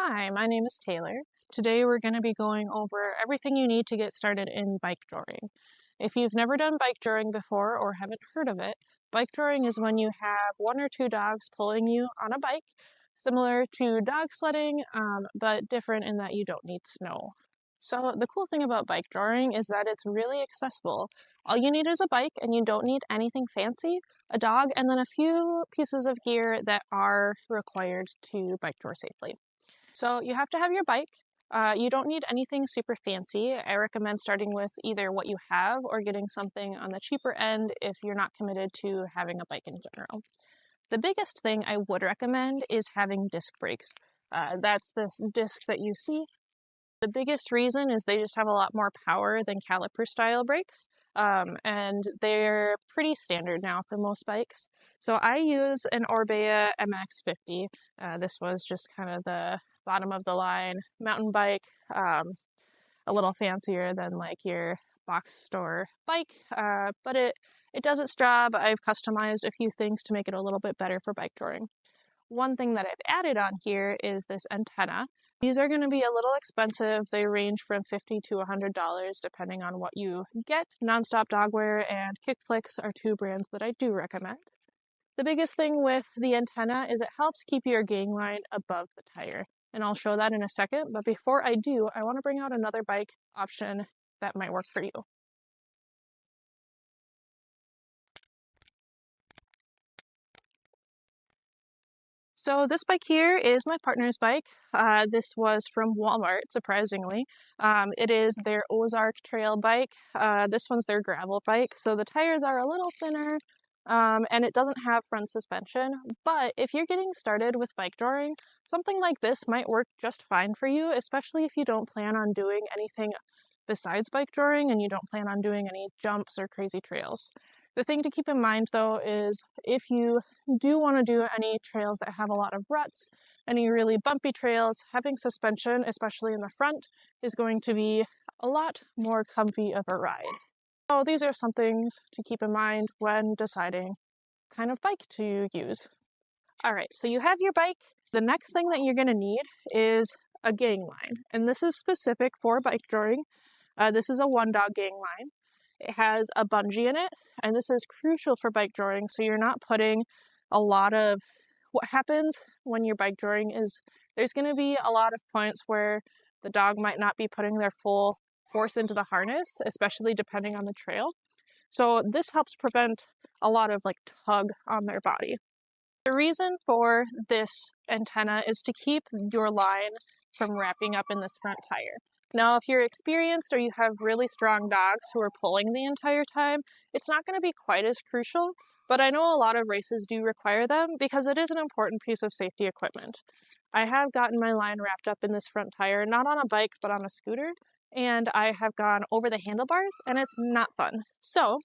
Hi, my name is Taylor. Today we're going to be going over everything you need to get started in bike touring. If you've never done bike touring before or haven't heard of it, bike touring is when you have one or two dogs pulling you on a bike, similar to dog sledding, but different in that you don't need snow. So the cool thing about bike touring is that it's really accessible. All you need is a bike and you don't need anything fancy, a dog, and then a few pieces of gear that are required to bike tour safely. So you have to have your bike. You don't need anything super fancy. I recommend starting with either what you have or getting something on the cheaper end if you're not committed to having a bike in general. The biggest thing I would recommend is having disc brakes. That's this disc that you see. The biggest reason is they just have a lot more power than caliper style brakes, and they're pretty standard now for most bikes. So I use an Orbea MX50. This was just kind of the bottom of the line mountain bike, a little fancier than like your box store bike, but it does its job. I've customized a few things to make it a little bit better for bike touring. One thing that I've added on here is this antenna. These are going to be a little expensive. They range from $50 to $100 depending on what you get. Nonstop Dogwear and Kickflix are two brands that I do recommend. The biggest thing with the antenna is it helps keep your gang line above the tire. And I'll show that in a second, but before I do, I want to bring out another bike option that might work for you. So this bike here is my partner's bike. This was from Walmart, surprisingly. It is their Ozark trail bike. This one's their gravel bike. So the tires are a little thinner, and it doesn't have front suspension. But if you're getting started with bike touring, something like this might work just fine for you, especially if you don't plan on doing anything besides bike touring and you don't plan on doing any jumps or crazy trails. The thing to keep in mind though is if you do want to do any trails that have a lot of ruts, any really bumpy trails, having suspension, especially in the front, is going to be a lot more comfy of a ride. So these are some things to keep in mind when deciding what kind of bike to use. All right, so you have your bike. The next thing that you're going to need is a gang line, and this is specific for bike touring. This is a one dog gang line. It has a bungee in it, and this is crucial for bike touring, so you're not putting a lot of... What happens when you're bike touring is there's going to be a lot of points where the dog might not be putting their full force into the harness, especially depending on the trail. So this helps prevent a lot of like tug on their body. The reason for this antenna is to keep your line from wrapping up in this front tire. Now, if you're experienced or you have really strong dogs who are pulling the entire time, it's not going to be quite as crucial, but I know a lot of races do require them because it is an important piece of safety equipment. I have gotten my line wrapped up in this front tire, not on a bike, but on a scooter, and I have gone over the handlebars, and it's not fun. So,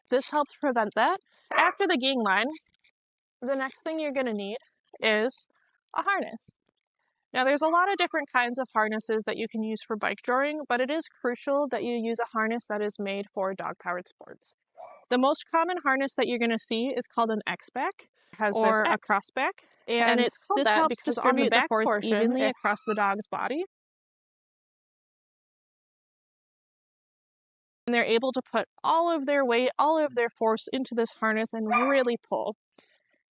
this helps prevent that. After the gang line, the next thing you're going to need is a harness. Now, there's a lot of different kinds of harnesses that you can use for bike touring, but it is crucial that you use a harness that is made for dog-powered sports. The most common harness that you're going to see is called an X-back, or a crossback, and it's called that because on the back force evenly across the dog's body. And they're able to put all of their weight, all of their force into this harness and really pull.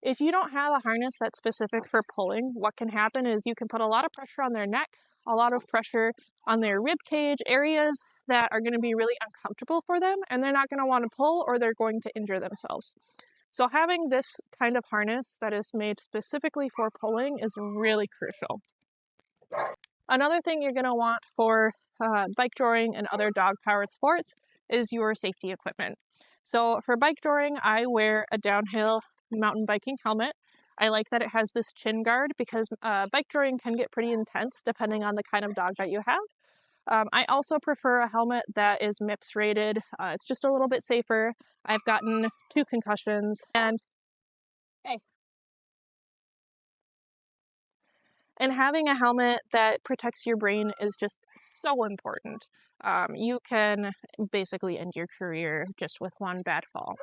If you don't have a harness that's specific for pulling, what can happen is you can put a lot of pressure on their neck, a lot of pressure on their rib cage, areas that are going to be really uncomfortable for them, and they're not going to want to pull or they're going to injure themselves. So having this kind of harness that is made specifically for pulling is really crucial. Another thing you're going to want for bike touring and other dog-powered sports is your safety equipment. So for bike touring, I wear a downhill mountain biking helmet. I like that it has this chin guard because bike touring can get pretty intense depending on the kind of dog that you have. I also prefer a helmet that is MIPS rated. It's just a little bit safer. I've gotten 2 concussions and having a helmet that protects your brain is just so important. You can basically end your career just with one bad fall.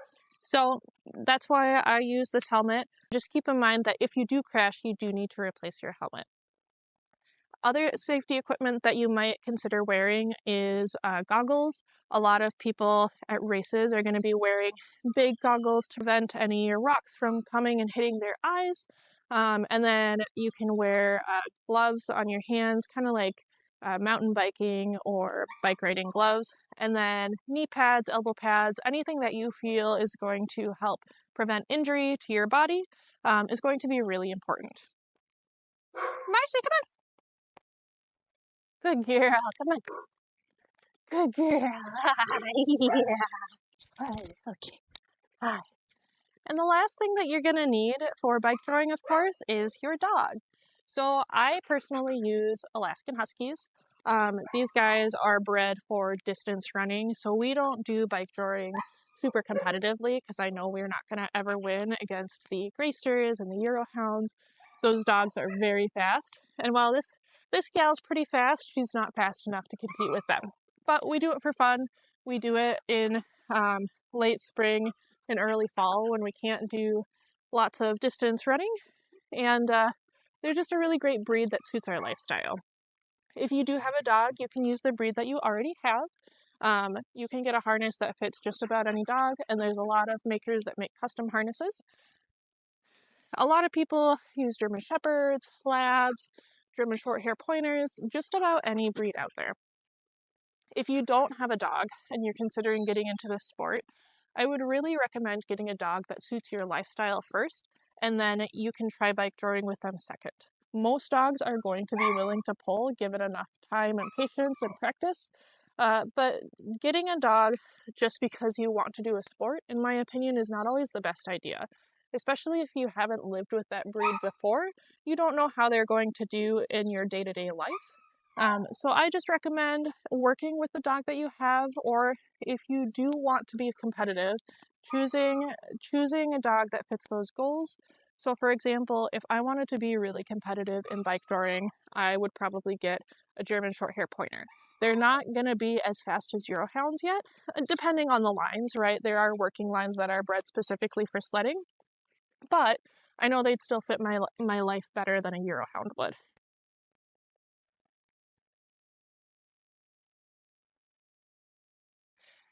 So that's why I use this helmet. Just keep in mind that if you do crash, you do need to replace your helmet. Other safety equipment that you might consider wearing is goggles. A lot of people at races are going to be wearing big goggles to prevent any rocks from coming and hitting their eyes. And then you can wear gloves on your hands, kind of like mountain biking or bike riding gloves. And then knee pads, elbow pads, anything that you feel is going to help prevent injury to your body is going to be really important. Marcy, come on. Good girl, come on. Good girl. Yeah. Okay. Hi. And the last thing that you're going to need for bike touring, of course, is your dog. So I personally use Alaskan Huskies. These guys are bred for distance running, so we don't do bike touring super competitively because I know we're not going to ever win against the Greysters and the Eurohound. Those dogs are very fast, and while this gal's pretty fast, she's not fast enough to compete with them. But we do it for fun. We do it in late spring and early fall when we can't do lots of distance running, and they're just a really great breed that suits our lifestyle. If you do have a dog, you can use the breed that you already have. You can get a harness that fits just about any dog, and there's a lot of makers that make custom harnesses. A lot of people use German Shepherds, Labs, German Shorthair Pointers, just about any breed out there. If you don't have a dog and you're considering getting into this sport, I would really recommend getting a dog that suits your lifestyle first, and then you can try bike touring with them second. Most dogs are going to be willing to pull, given enough time and patience and practice. But getting a dog just because you want to do a sport, in my opinion, is not always the best idea. Especially if you haven't lived with that breed before, you don't know how they're going to do in your day-to-day life. So I just recommend working with the dog that you have, or if you do want to be competitive, choosing a dog that fits those goals. So for example, if I wanted to be really competitive in bike touring, I would probably get a German Shorthair Pointer. They're not going to be as fast as Eurohounds yet, depending on the lines, right? There are working lines that are bred specifically for sledding, but I know they'd still fit my life better than a Eurohound would.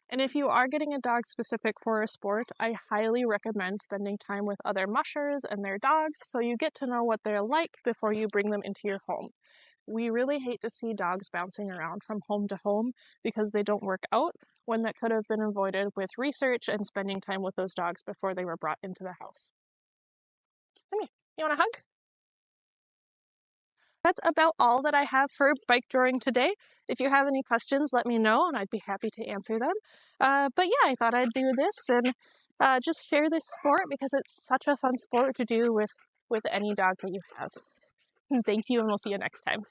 And if you are getting a dog specific for a sport, I highly recommend spending time with other mushers and their dogs so you get to know what they're like before you bring them into your home. We really hate to see dogs bouncing around from home to home because they don't work out, when that could have been avoided with research and spending time with those dogs before they were brought into the house. Come here. You want a hug? That's about all that I have for bike touring today. If you have any questions, let me know and I'd be happy to answer them. But yeah, I thought I'd do this and just share this sport because it's such a fun sport to do with any dog that you have. Thank you, and we'll see you next time.